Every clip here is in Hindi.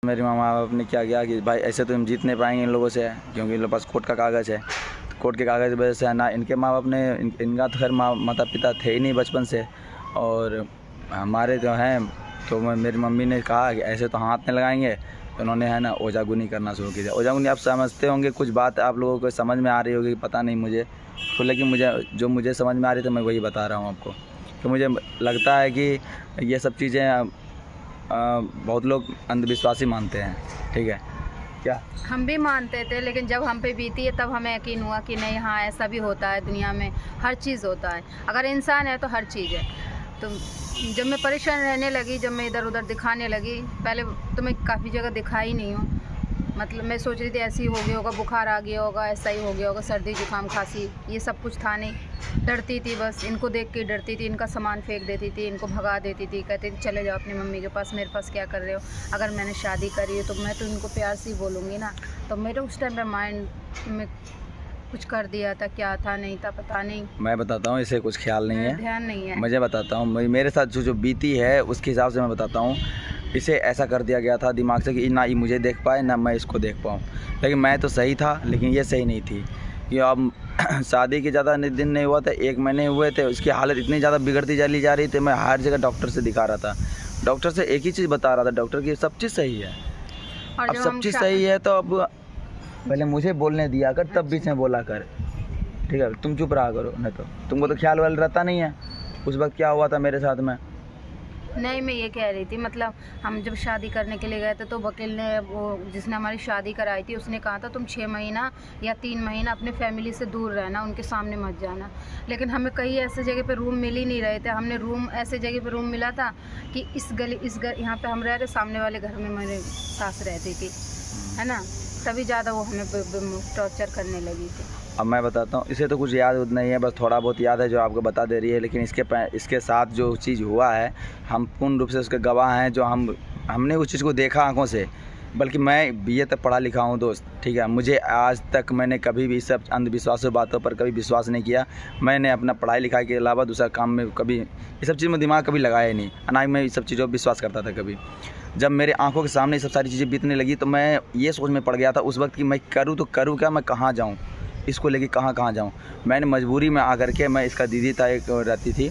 मेरे माँ बाप ने क्या किया कि भाई ऐसे तो हम जीत नहीं पाएंगे इन लोगों से, क्योंकि इन लोगों के पास कोर्ट का कागज़ है। कोर्ट के कागज़ की वजह से ना इनके माँ बाप ने इनका तो खैर माता पिता थे ही नहीं बचपन से, और हमारे जो हैं तो मेरी मम्मी ने कहा कि ऐसे तो हाथ नहीं लगाएंगे, तो उन्होंने है ना ओजागुनी करना शुरू की। ओजागुनी आप समझते होंगे, कुछ बात आप लोगों को समझ में आ रही होगी, पता नहीं मुझे तो, लेकिन मुझे समझ में आ रही, तो मैं वही बता रहा हूँ आपको। तो मुझे लगता है कि ये सब चीज़ें बहुत लोग अंधविश्वासी मानते हैं, ठीक है क्या? हम भी मानते थे, लेकिन जब हम पे बीती है तब हमें यकीन हुआ कि नहीं, हाँ ऐसा भी होता है, दुनिया में हर चीज़ होता है, अगर इंसान है तो हर चीज़ है। तो जब मैं परेशान रहने लगी, जब मैं इधर उधर दिखाने लगी, पहले तो मैं काफ़ी जगह दिखाई नहीं हूँ, मतलब मैं सोच रही थी ऐसे ही हो गया होगा, बुखार आ गया होगा, ऐसा ही हो गया होगा, सर्दी जुकाम खांसी, ये सब कुछ था नहीं। डरती थी, बस इनको देख के डरती थी, इनका सामान फेंक देती थी, इनको भगा देती थी, कहती थी चले जाओ अपनी मम्मी के पास, मेरे पास क्या कर रहे हो। अगर मैंने शादी करी है तो मैं तो इनको प्यार से ही बोलूँगी ना। तो मेरे उस टाइम पे माइंड में कुछ कर दिया था, क्या था नहीं था पता नहीं। मैं बताता हूँ, इसे कुछ ख्याल नहीं है, ध्यान नहीं है। मुझे बताता हूँ, मेरे साथ जो बीती है उसके हिसाब से मैं बताता हूँ। इसे ऐसा कर दिया गया था दिमाग से कि ना ये मुझे देख पाए ना मैं इसको देख पाऊँ, लेकिन मैं तो सही था, लेकिन ये सही नहीं थी। कि अब शादी के ज़्यादा दिन नहीं हुआ था, 1 महीने हुए थे, उसकी हालत इतनी ज़्यादा बिगड़ती चली जा रही थी। मैं हर जगह डॉक्टर से दिखा रहा था, डॉक्टर से एक ही चीज़ बता रहा था, डॉक्टर की सब चीज़ सही है। अब सब चीज़ सही है तो अब पहले मुझे बोलने दिया कर, तब बीच में बोला कर, ठीक है? तुम चुप रहा करो, नहीं तो तुमको तो ख्याल वाल रहता नहीं है उस वक्त क्या हुआ था मेरे साथ में। नहीं, मैं ये कह रही थी, मतलब हम जब शादी करने के लिए गए थे तो वकील ने, वो जिसने हमारी शादी कराई थी, उसने कहा था तुम 6 महीना या 3 महीना अपने फैमिली से दूर रहना, उनके सामने मत जाना। लेकिन हमें कहीं ऐसे जगह पे रूम मिल ही नहीं रहे थे। हमने रूम ऐसे जगह पे रूम मिला था कि इस गली यहाँ पे हम रह रहे, सामने वाले घर में मेरी सास रहती थी, है ना, तभी ज़्यादा वो हमें टॉर्चर करने लगी थी। अब मैं बताता हूँ, इसे तो कुछ याद नहीं है, बस थोड़ा बहुत याद है जो आपको बता दे रही है, लेकिन इसके साथ जो चीज़ हुआ है, हम पूर्ण रूप से उसके गवाह हैं। जो हमने उस चीज़ को देखा आंखों से, बल्कि मैं BA तक पढ़ा लिखा हूँ दोस्त, ठीक है? मुझे आज तक मैंने कभी भी सब अंधविश्वासों बातों पर कभी विश्वास नहीं किया। मैंने अपना पढ़ाई लिखाई के अलावा दूसरा काम में कभी ये सब चीज़ में दिमाग कभी लगाया ही नहीं, ना ही मैं इस सब चीज़ों पर विश्वास करता था कभी। जब मेरे आंखों के सामने ये सब सारी चीज़ें बीतने लगी, तो मैं ये सोच में पड़ गया था उस वक्त कि मैं करूँ तो करूँ क्या, मैं कहाँ जाऊँ, इसको लेके कहाँ जाऊँ। मैंने मजबूरी में आकर के, मैं इसका दीदी था, एक रहती थी,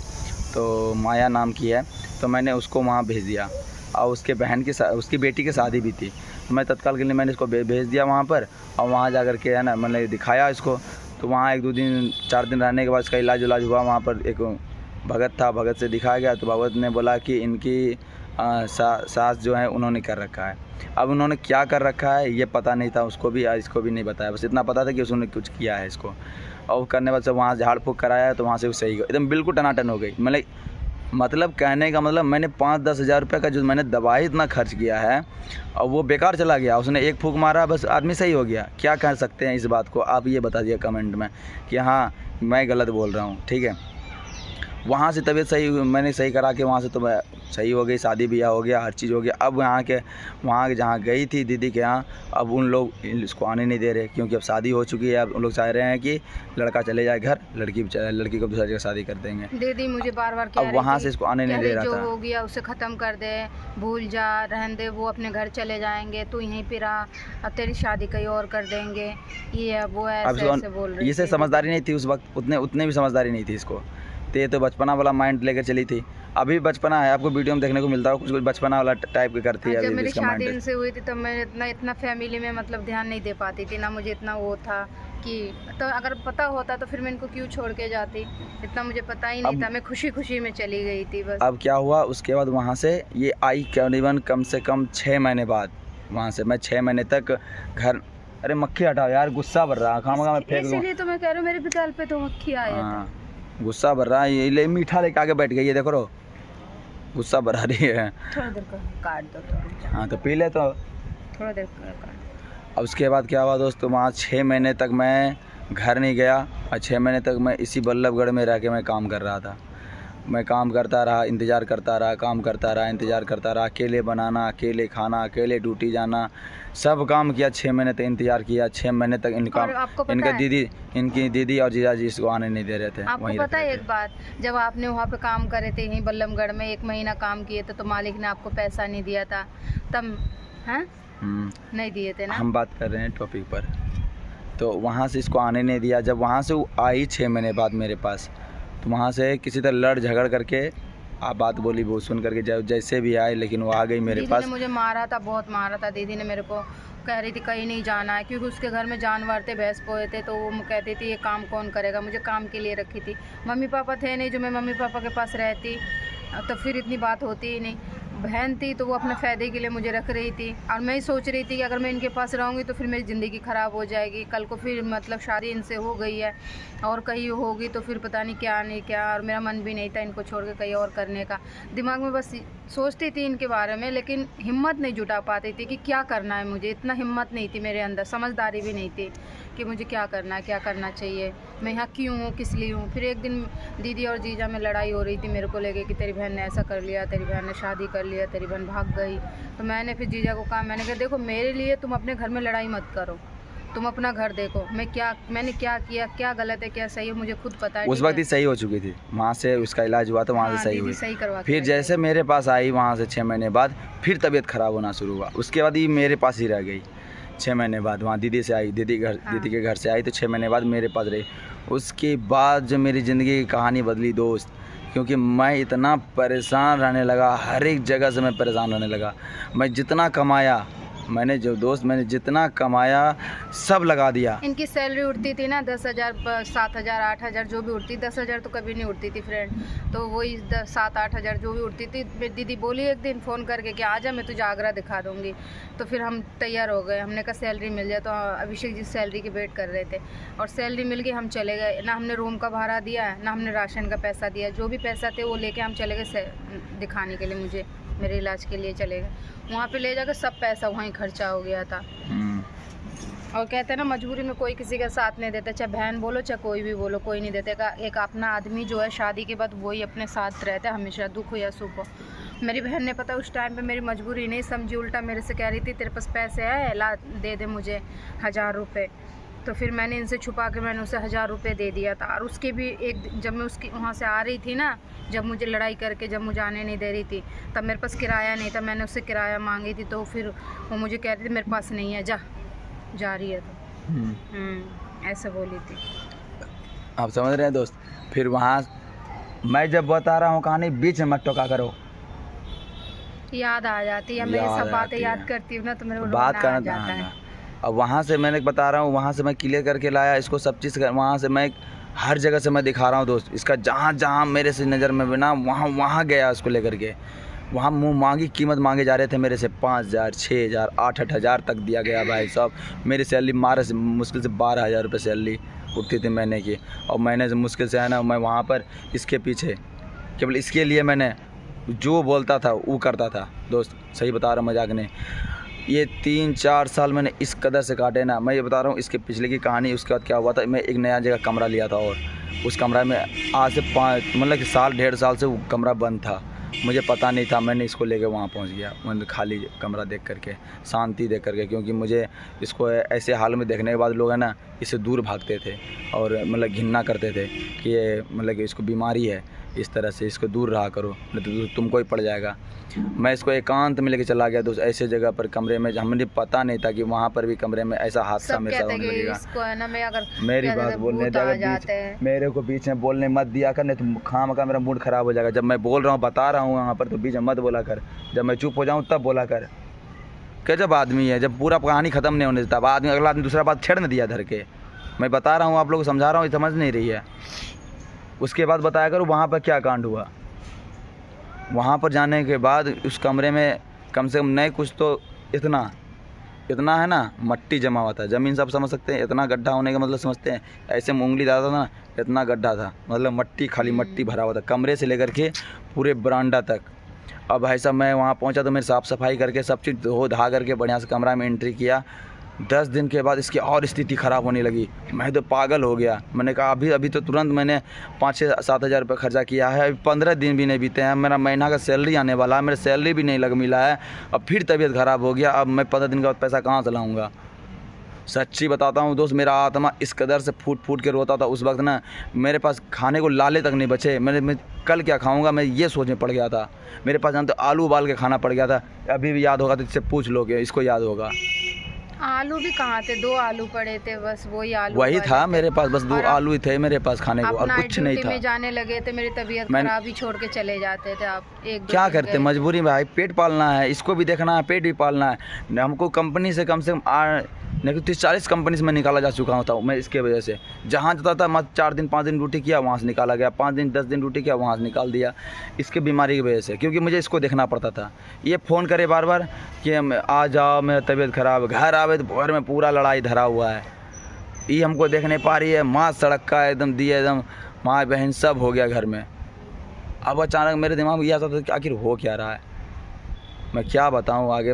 तो माया नाम की है, तो मैंने उसको वहाँ भेज दिया, और उसके बहन की उसकी बेटी की शादी भी थी, तो मैं तत्काल के लिए मैंने इसको भेज दिया वहाँ पर। और वहाँ जा कर के है ना, मैंने दिखाया इसको, तो वहाँ 1-2 दिन 4 दिन रहने के बाद इसका इलाज हुआ। वहाँ पर एक भगत था, भगत से दिखाया गया, तो भगत ने बोला कि इनकी सास जो है उन्होंने कर रखा है। अब उन्होंने क्या कर रखा है ये पता नहीं था उसको भी, इसको भी नहीं बताया, बस इतना पता था कि उसने कुछ किया है इसको। और करने बाद सब वहाँ झाड़ फूँक कराया, तो वहाँ से वो सही एकदम बिल्कुल टनाटन हो गई। मतलब कहने का मतलब, मैंने 5-10 हज़ार रुपये का जो मैंने दवाई इतना खर्च किया है, और वो बेकार चला गया। उसने एक फूँक मारा, बस आदमी सही हो गया। क्या कह सकते हैं इस बात को, आप ये बता दिए कमेंट में कि हाँ मैं गलत बोल रहा हूँ, ठीक है? वहाँ से तबीयत सही, मैंने सही करा के वहाँ से तो मैं सही हो गई, शादी ब्याह हो गया, हर चीज़ हो गया। अब वहाँ जहाँ गई थी दीदी के यहाँ, अब उन लोग इसको आने नहीं दे रहे, क्योंकि अब शादी हो चुकी है। अब उन लोग चाह रहे हैं कि लड़का चले जाए घर, लड़की को दूसरी जगह शादी कर देंगे। दीदी मुझे बार-बार कह रही थी, अब वहाँ से इसको आने नहीं दे रहा था। जो हो गया उसे ख़त्म कर दे, भूल जा, रहने दे, वो अपने घर चले जाएंगे, तू यहीं पे रहा, अब तेरी शादी कहीं और कर देंगे, ये वो ऐसे बोल रही थी। इसे समझदारी नहीं थी उस वक्त, उतने भी समझदारी नहीं थी इसको। तो बचपना वाला माइंड लेकर चली थी। अभी बचपना है, आपको वीडियो में देखने को मिलता है, कुछ बचपना वाला टाइप की करती है। जब मेरी शादी इनसे हुई थी, तो मैं इतना फैमिली में मतलब ध्यान नहीं दे पाती थी ना, मुझे इतना वो था कि, तो अगर पता होता तो फिर मैं इनको क्यों छोड़ के जाती, इतना मुझे पता ही नहीं था। मैं खुशी में चली गई थी बस। अब क्या हुआ उसके बाद, वहाँ से ये आई करीबन कम से कम 6 महीने बाद। वहाँ से मैं 6 महीने तक घर, अरे मक्खी हटाओ यार, गुस्सा भर रहा, खामा मैं फेंक दूँ। इसीलिए तो मैं कह रही हूँ, मेरे गाल पे तो मक्खी आया था, गुस्सा भर रहा है। ये मीठा लेके आके बैठ गई है, देखो रो, गुस्सा भरा रही है। थोड़ा देर काट दो। हाँ तो पी ले, तो थोड़ा देर काट। अब उसके बाद क्या हुआ दोस्तों, वहाँ 6 महीने तक मैं घर नहीं गया, और 6 महीने तक मैं इसी बल्लभगढ़ में रह के मैं काम कर रहा था। मैं काम करता रहा, इंतज़ार करता रहा, काम करता रहा, इंतज़ार करता रहा, अकेले बनाना, अकेले खाना, अकेले ड्यूटी जाना, सब काम किया। 6 महीने तक इंतज़ार किया। 6 महीने तक इनकी दीदी और जीजा जी इसको आने नहीं दे रहे थे। आपको पता है एक बात, जब आपने वहाँ पे काम करे थे यहीं बल्लभगढ़ में, 1 महीना काम किए थे, तो मालिक ने आपको पैसा नहीं दिया था तब, हैं हम्म, नहीं दिए थे ना। हम बात कर रहे हैं टॉपिक पर। तो वहाँ से इसको आने नहीं दिया। जब वहाँ से वो आई 6 महीने बाद मेरे पास, तो वहाँ से किसी तरह लड़ झगड़ करके आप बात बोली, वो सुन करके जैसे भी आए, लेकिन वो आ गई मेरे दीदी पास। ने मुझे मारा था, बहुत मारा था। दीदी ने मेरे को कह रही थी कहीं नहीं जाना है, क्योंकि उसके घर में जानवर थे, भैंस पोए थे, तो वो कहती थी ये काम कौन करेगा। मुझे काम के लिए रखी थी। मम्मी पापा थे नहीं, जो मैं मम्मी पापा के पास रहती तो फिर इतनी बात होती ही नहीं। बहन थी तो वो अपने फ़ायदे के लिए मुझे रख रही थी, और मैं ही सोच रही थी कि अगर मैं इनके पास रहूँगी तो फिर मेरी ज़िंदगी ख़राब हो जाएगी। कल को फिर मतलब शादी इनसे हो गई है और कहीं होगी तो फिर पता नहीं क्या नहीं क्या। और मेरा मन भी नहीं था इनको छोड़ के कहीं और करने का। दिमाग में बस सोचती थी इनके बारे में, लेकिन हिम्मत नहीं जुटा पाती थी कि क्या करना है मुझे। इतना हिम्मत नहीं थी मेरे अंदर, समझदारी भी नहीं थी कि मुझे क्या करना है, क्या करना चाहिए, मैं यहाँ क्यों हूँ, किस लिए हूँ। फिर एक दिन दीदी और जीजा में लड़ाई हो रही थी मेरे को लेके कि तेरी बहन ने ऐसा कर लिया, तेरी बहन ने शादी कर लिया, तेरी बहन भाग गई। तो मैंने फिर जीजा को कहा, मैंने कहा देखो मेरे लिए तुम अपने घर में लड़ाई मत करो, तुम अपना घर देखो। मैंने क्या किया, क्या गलत है क्या सही है, मुझे खुद पता है। उस वक्त ही सही हो चुकी थी, वहाँ से उसका इलाज हुआ तो वहाँ से सही हुई। सही करवा फिर जैसे मेरे पास आई वहाँ से 6 महीने बाद, फिर तबीयत ख़राब होना शुरू हुआ। उसके बाद ये मेरे पास ही रह गई 6 महीने बाद। वहाँ दीदी से आई, दीदी के घर से आई तो 6 महीने बाद मेरे पास रही। उसके बाद जो मेरी ज़िंदगी की कहानी बदली दोस्त, क्योंकि मैं इतना परेशान रहने लगा, हर एक जगह से मैं परेशान रहने लगा। मैं जितना कमाया, मैंने जितना कमाया सब लगा दिया। इनकी सैलरी उठती थी ना 10,000, 7,000, 8,000 जो भी उठती, 10,000 तो कभी नहीं उठती थी फ्रेंड। तो वही 7-8 हज़ार जो भी उठती थी। मेरी दीदी बोली एक दिन फ़ोन करके कि आ जा, मैं तुझे आगरा दिखा दूँगी। तो फिर हम तैयार हो गए, हमने कहा सैलरी मिल जाए। तो अभिषेक जी सैलरी की वेट कर रहे थे और सैलरी मिल गई, हम चले गए। ना हमने रूम का भाड़ा दिया, ना हमने राशन का पैसा दिया। जो भी पैसा थे वो लेके हम चले गए दिखाने के लिए, मुझे मेरे इलाज के लिए चले गए। वहाँ पे ले जाकर सब पैसा वहीं खर्चा हो गया था। और कहते हैं ना मजबूरी में कोई किसी का साथ नहीं देता, चाहे बहन बोलो चाहे कोई भी बोलो, कोई नहीं देता। एक अपना आदमी जो है शादी के बाद वही अपने साथ रहता है हमेशा, दुख हो या सुख हो। मेरी बहन ने पता उस टाइम पे मेरी मजबूरी नहीं समझी, उल्टा मेरे से कह रही थी तेरे पास पैसे है, ला दे दे मुझे 1,000 रुपये। तो फिर मैंने इनसे छुपा के मैंने उसे 1,000 रुपये दे दिया था। और उसके भी एक जब मैं उसकी वहाँ से आ रही थी ना, जब मुझे लड़ाई करके जब मुझे आने नहीं दे रही थी, तब मेरे पास किराया नहीं था। मैंने उससे किराया मांगी थी, तो फिर वो मुझे कह रही थी मेरे पास नहीं है, जा रही है तो ऐसे बोली थी। आप समझ रहे हैं दोस्त। फिर वहाँ मैं जब बता रहा हूँ कहानी, बीच में मत टोका करो, याद आ जाती है। मैं सब बातें याद करती हूँ ना तो मेरे को बात रोना आ करना जाता है। अब वहाँ से मैंने बता रहा हूँ, वहाँ से मैं क्लियर करके लाया इसको सब चीज़। वहाँ से मैं हर जगह से मैं दिखा रहा हूँ दोस्त, इसका जहाँ जहाँ मेरे से नज़र में बना वहाँ गया उसको लेकर के। वहाँ मुँह मांगी कीमत मांगे जा रहे थे मेरे से 5,000, 6,000, 8-8 हज़ार तक दिया गया भाई साहब। मेरी सैलरी मारे से मुश्किल से 12,000 रुपये सैलरी उठती थी महीने की। और महीने से मुश्किल से है ना, मैं वहाँ पर इसके पीछे केवल इसके लिए मैंने जो बोलता था वो करता था दोस्त, सही बता रहा हूँ, मजाक नहीं। ये 3-4 साल मैंने इस कदर से काटे ना, मैं ये बता रहा हूँ। इसके पिछले की कहानी, उसके बाद क्या हुआ था, मैं एक नया जगह कमरा लिया था और उस कमरा में आज से 5 मतलब कि साल 1.5 साल से वो कमरा बंद था। मुझे पता नहीं था, मैंने इसको लेके वहाँ पहुँच गया। मैंने खाली कमरा देख करके, शांति देख करके, क्योंकि मुझे इसको ऐसे हाल में देखने के बाद लोग है ना इससे दूर भागते थे और मतलब घिन्ना करते थे कि ये मतलब कि इसको बीमारी है, इस तरह से इसको दूर रहा करो, नहीं तो तुमको ही पड़ जाएगा। मैं इसको एकांत में लेके चला गया दोस्त, ऐसे जगह पर कमरे में। हमें पता नहीं था कि वहाँ पर भी कमरे में ऐसा हादसा मेरे साथ होने लगेगा। इसको है ना, मैं अगर मेरी बात बोलने मेरे को बीच में बोलने मत दिया कर, नहीं तो खाम का मेरा मूड ख़राब हो जाएगा। जब मैं बोल रहा हूँ, बता रहा हूँ वहाँ पर, तो बीच में मत बोला कर। जब मैं चुप हो जाऊँ तब बोला कर। क्या जब आदमी है, जब पूरा कहानी ख़त्म नहीं होने देता, अब आदमी अगला आदमी दूसरा बात छेड़ न दिया धर के। मैं बता रहा हूँ, आप लोग को समझा रहा हूँ, समझ नहीं रही है। उसके बाद बताया करो वहाँ पर क्या कांड हुआ। वहाँ पर जाने के बाद उस कमरे में कम से कम नहीं कुछ तो इतना है ना, मट्टी जमा हुआ था। ज़मीन सब समझ सकते हैं, इतना गड्ढा होने का मतलब समझते हैं, ऐसे में उंगली डालता था ना, इतना गड्ढा था, मतलब मट्टी, खाली मट्टी भरा हुआ था कमरे से लेकर के पूरे बरांडा तक। अब भाई साहब मैं वहाँ पहुँचा तो मेरी साफ़ सफाई करके सब चीज़ धो धा करके बढ़िया से कमरा में एंट्री किया। 10 दिन के बाद इसकी और स्थिति ख़राब होने लगी। मैं तो पागल हो गया। मैंने कहा अभी तो तुरंत मैंने 5-7 हज़ार रुपये खर्चा किया है, अभी 15 दिन भी नहीं बीते हैं, मेरा महीना का सैलरी आने वाला है, मेरा सैलरी भी नहीं मिला है। अब फिर तबीयत ख़राब हो गया। अब मैं 15 दिन के बाद पैसा कहाँ से लाऊँगा? सच्ची बताता हूँ दोस्त, मेरा आत्मा इस कदर से फूट फूट के रोता था उस वक्त ना, मेरे पास खाने को लाले तक नहीं बचे। मैं कल क्या खाऊंगा, मैं ये सोच में पड़ गया था। मेरे पास जानते आलू उबाल के खाना पड़ गया था। अभी भी याद होगा तो इससे पूछ लोगे, इसको याद होगा। आलू भी कहाँ थे, 2 आलू पड़े थे बस, वही आलू वही था मेरे पास, बस 2 और आलू ही थे मेरे पास खाने को, और कुछ नहीं था। में जाने लगे थे, मेरी तबीयत खराब ही छोड़ के चले जाते थे आप। एक क्या करते, मजबूरी में भाई, पेट पालना है, इसको भी देखना है, पेट भी पालना है। हमको कंपनी से कम 30-40 कंपनी से मैं निकाला जा चुका होता हूँ मैं इसके वजह से। जहाँ जाता था मत 4 दिन 5 दिन ड्यूटी किया, वहाँ से निकाला गया, 5 दिन 10 दिन ड्यूटी किया, वहाँ से निकाल दिया, इसके बीमारी की वजह से, क्योंकि मुझे इसको देखना पड़ता था। ये फ़ोन करे बार बार कि आ जाओ, मेरा तबीयत ख़राब है। घर आवे तो घर में पूरा लड़ाई धरा हुआ है, ये हमको देख नहीं पा रही है। माँ सड़क का एकदम दिए, एकदम माँ बहन सब हो गया घर में। अब अचानक मेरे दिमाग में यह आता था कि आखिर हो क्या रहा है, मैं क्या बताऊं आगे।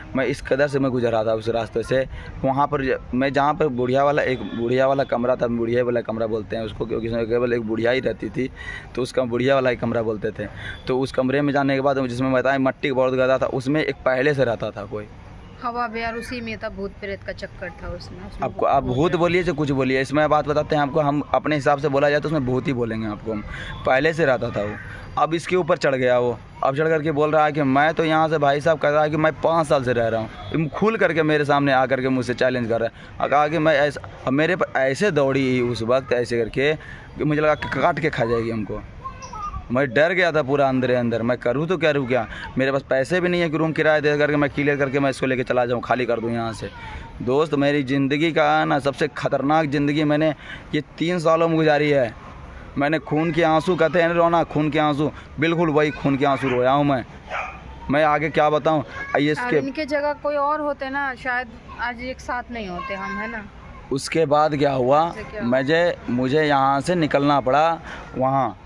मैं इस कदर से मैं गुजरा था उस रास्ते से। वहाँ पर मैं जहाँ पर बुढ़िया वाला कमरा था, बुढ़िया वाला कमरा बोलते हैं उसको, क्योंकि उसमें केवल एक बुढ़िया ही रहती थी, तो उसका बुढ़िया वाला ही कमरा बोलते थे। तो उस कमरे में जाने के बाद जिसमें बताएं मट्टी बहुत गदा था, उसमें एक पहले से रहता था कोई हवा बिहार, उसी में था, भूत प्रेत का चक्कर था उसमें। आपको आप भूत बोलिए चाहे कुछ बोलिए, इसमें बात बताते हैं आपको, हम अपने हिसाब से बोला जाए तो उसमें भूत ही बोलेंगे आपको हम। पहले से रहता था वो, अब इसके ऊपर चढ़ गया वो। अब चढ़ करके बोल रहा है कि मैं तो यहाँ से, भाई साहब कह रहा है कि मैं 5 साल से रह रहा हूँ। खुल करके मेरे सामने आकर के मुझसे चैलेंज कर रहा है। कहा कि मैं ऐसा, अब मेरे पर ऐसे दौड़ी उस वक्त ऐसे करके कि मुझे लगा काट के खा जाएगी हमको। मैं डर गया था पूरा अंदर। मैं करूँ तो करूँ क्या, मेरे पास पैसे भी नहीं है कि रूम किराया दे करके मैं क्लियर करके मैं इसको लेके चला जाऊँ, खाली कर दूँ यहाँ से। दोस्त मेरी ज़िंदगी का ना सबसे ख़तरनाक ज़िंदगी मैंने ये 3 सालों में गुजारी है। मैंने खून के आंसू, कहते हैं रोना, खून के आंसू, बिल्कुल वही खून के आंसू रोया हूँ मैं आगे क्या बताऊँ। इनके जगह कोई और होते ना, शायद आज एक साथ नहीं होते हम, है ना। उसके बाद क्या हुआ, मुझे यहाँ से निकलना पड़ा। वहाँ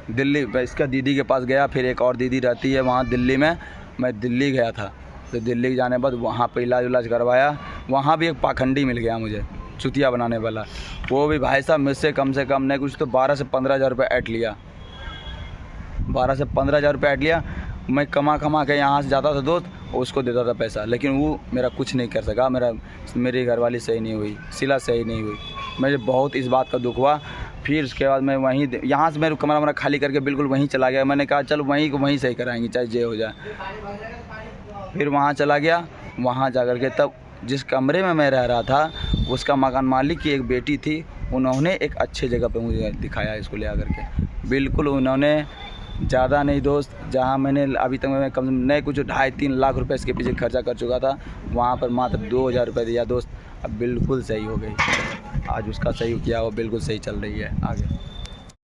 दिल्ली, इसका दीदी के पास गया, फिर एक और दीदी रहती है वहाँ दिल्ली में, मैं दिल्ली गया था। तो दिल्ली जाने के बाद वहाँ पर इलाज करवाया। वहाँ भी एक पाखंडी मिल गया मुझे, चुतिया बनाने वाला। वो भी भाई साहब मुझसे कम से कम नहीं कुछ तो 12 से 15 हज़ार रुपये ऐट लिया, 12 से 15 हज़ार रुपये ऐट लिया। मैं कमा के यहाँ से जाता था दोस्त, उसको देता था पैसा, लेकिन वो मेरा कुछ नहीं कर सका। मेरी घरवाली सही नहीं हुई, सिला सही नहीं हुई, मुझे बहुत इस बात का दुख हुआ। फिर उसके बाद मैं यहाँ से मेरा कमरा खाली करके बिल्कुल वहीं चला गया। मैंने कहा चलो वहीं सही कराएंगे, चाहे जे हो जाए। फिर वहाँ चला गया, वहाँ जा कर के तब जिस कमरे में मैं रह रहा था, उसका मकान मालिक की एक बेटी थी, उन्होंने एक अच्छे जगह पे मुझे दिखाया इसको ले आकर के। बिल्कुल उन्होंने ज़्यादा नहीं दोस्त, जहाँ मैंने अभी तक मैं कम नहीं कुछ 2.5-3 लाख रुपए इसके पीछे खर्चा कर चुका था, वहाँ पर मात्र 2,000 रुपये दिया दोस्त। अब बिल्कुल सही हो गई, आज उसका सही किया, वो बिल्कुल सही चल रही है आगे।